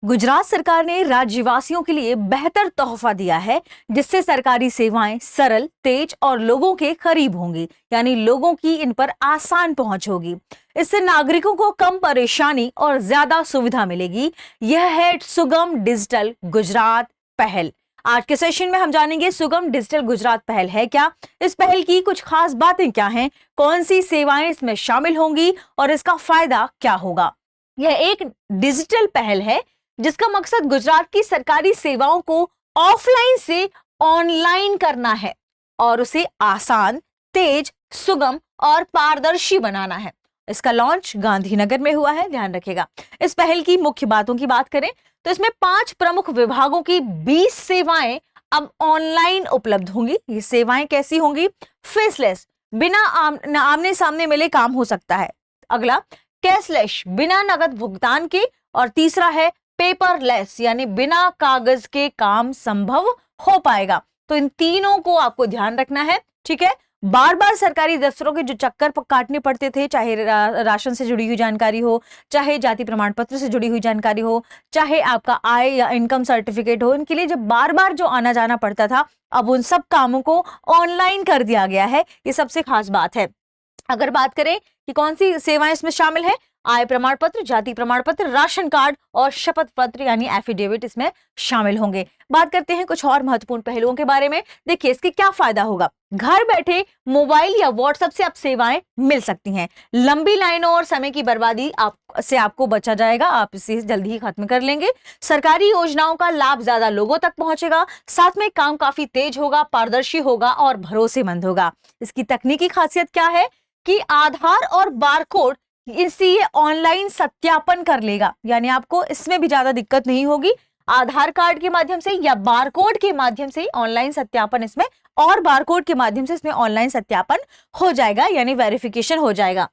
गुजरात सरकार ने राज्यवासियों के लिए बेहतर तोहफा दिया है, जिससे सरकारी सेवाएं सरल, तेज और लोगों के करीब होंगी, यानी लोगों की इन पर आसान पहुंच होगी। इससे नागरिकों को कम परेशानी और ज्यादा सुविधा मिलेगी। यह है सुगम डिजिटल गुजरात पहल। आज के सेशन में हम जानेंगे सुगम डिजिटल गुजरात पहल है क्या, इस पहल की कुछ खास बातें क्या हैं, कौन सी सेवाएं इसमें शामिल होंगी और इसका फायदा क्या होगा। यह एक डिजिटल पहल है जिसका मकसद गुजरात की सरकारी सेवाओं को ऑफलाइन से ऑनलाइन करना है और उसे आसान, तेज, सुगम और पारदर्शी बनाना है। इसका लॉन्च गांधीनगर में हुआ है, ध्यान रखिएगा। इस पहल की मुख्य बातों की बात करें तो इसमें 5 प्रमुख विभागों की 20 सेवाएं अब ऑनलाइन उपलब्ध होंगी। ये सेवाएं कैसी होंगी? फेसलेस, बिना आमने सामने मिले काम हो सकता है। अगला, कैशलेस, बिना नकद भुगतान के। और तीसरा है पेपरलेस, यानी बिना कागज के काम संभव हो पाएगा। तो इन तीनों को आपको ध्यान रखना है, ठीक है। बार बार सरकारी दफ्तरों के जो चक्कर काटने पड़ते थे, चाहे राशन से जुड़ी हुई जानकारी हो, चाहे जाति प्रमाण पत्र से जुड़ी हुई जानकारी हो, चाहे आपका आय या इनकम सर्टिफिकेट हो, इनके लिए जब बार बार जो आना जाना पड़ता था, अब उन सब कामों को ऑनलाइन कर दिया गया है। ये सबसे खास बात है। अगर बात करें कि कौन सी सेवाएं इसमें शामिल है, आय प्रमाण पत्र, जाति प्रमाण पत्र, राशन कार्ड और शपथ पत्र यानी एफिडेविट इसमें शामिल होंगे। बात करते हैं कुछ और महत्वपूर्ण पहलुओं के बारे में। देखिए, इसके क्या फायदा होगा। घर बैठे मोबाइल या व्हाट्सएप से आप सेवाएं मिल सकती हैं। लंबी लाइनों और समय की बर्बादी आपको बचा जाएगा, आप इसे जल्दी ही खत्म कर लेंगे। सरकारी योजनाओं का लाभ ज्यादा लोगों तक पहुंचेगा। साथ में काम काफी तेज होगा, पारदर्शी होगा और भरोसेमंद होगा। इसकी तकनीकी खासियत क्या है कि आधार और बारकोड इसी ये ऑनलाइन सत्यापन कर लेगा, यानी आपको इसमें भी ज्यादा दिक्कत नहीं होगी। आधार कार्ड के माध्यम से या बारकोड के माध्यम से ऑनलाइन सत्यापन इसमें और बारकोड के माध्यम से इसमें ऑनलाइन सत्यापन हो जाएगा, यानी वेरिफिकेशन हो जाएगा।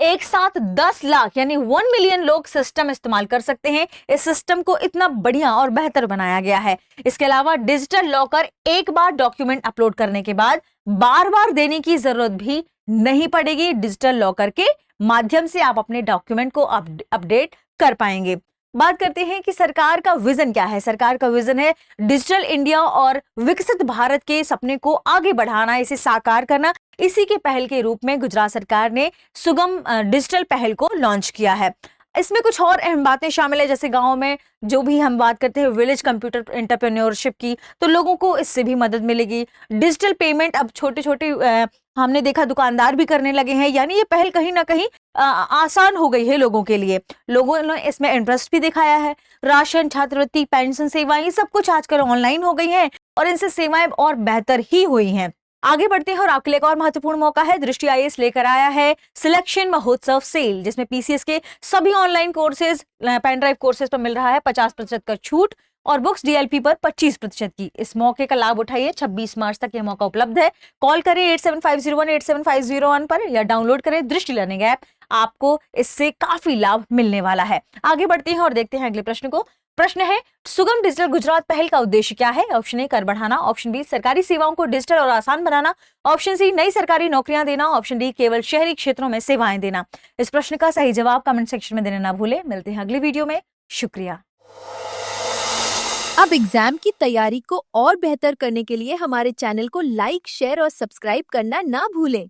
एक साथ 10 लाख यानी 1 मिलियन लोग सिस्टम इस्तेमाल कर सकते हैं। इस सिस्टम को इतना बढ़िया और बेहतर बनाया गया है। इसके अलावा डिजिटल लॉकर एक बार डॉक्यूमेंट अपलोड करने के बाद बार बार देने की जरूरत भी नहीं पड़ेगी। डिजिटल लॉकर के माध्यम से आप अपने डॉक्यूमेंट को अपडेट कर पाएंगे। बात करते हैं कि सरकार का विजन क्या है। सरकार का विजन है डिजिटल इंडिया और विकसित भारत के सपने को आगे बढ़ाना, इसे साकार करना। इसी के पहल के रूप में गुजरात सरकार ने सुगम डिजिटल पहल को लॉन्च किया है। इसमें कुछ और अहम बातें शामिल है, जैसे गांव में जो भी हम बात करते हैं विलेज कंप्यूटर एंटरप्रेन्योरशिप की, तो लोगों को इससे भी मदद मिलेगी। डिजिटल पेमेंट अब छोटे छोटे हमने देखा दुकानदार भी करने लगे हैं, यानी ये पहल कहीं ना कहीं आसान हो गई है लोगों के लिए। लोगों ने इसमें इंटरेस्ट भी दिखाया है। राशन, छात्रवृत्ति, पेंशन सेवाएं, ये सब कुछ आजकल ऑनलाइन हो गई हैं और इनसे सेवाएं और बेहतर ही हुई हैं। आगे बढ़ते हैं और आपके लिए एक और महत्वपूर्ण मौका है। दृष्टि आईएएस लेकर आया है सिलेक्शन महोत्सव सेल, जिसमें पीसीएस के सभी online courses, pen drive courses पर मिल रहा है 50% का छूट और बुक्स डीएलपी पर 25% की। इस मौके का लाभ उठाइए। 26 मार्च तक यह मौका उपलब्ध है। कॉल करें 8750187501 पर या डाउनलोड करें दृष्टि लर्निंग ऐप। आपको इससे काफी लाभ मिलने वाला है। आगे बढ़ते हैं और देखते हैं अगले प्रश्न को। प्रश्न है, सुगम डिजिटल गुजरात पहल का उद्देश्य क्या है? ऑप्शन ए कर बढ़ाना, ऑप्शन बी सरकारी सेवाओं को डिजिटल और आसान बनाना, ऑप्शन सी नई सरकारी नौकरियां देना, ऑप्शन डी केवल शहरी क्षेत्रों में सेवाएं देना। इस प्रश्न का सही जवाब कमेंट सेक्शन में देना ना भूलें। मिलते हैं अगली वीडियो में। शुक्रिया। अब एग्जाम की तैयारी को और बेहतर करने के लिए हमारे चैनल को लाइक, शेयर और सब्सक्राइब करना ना भूलें।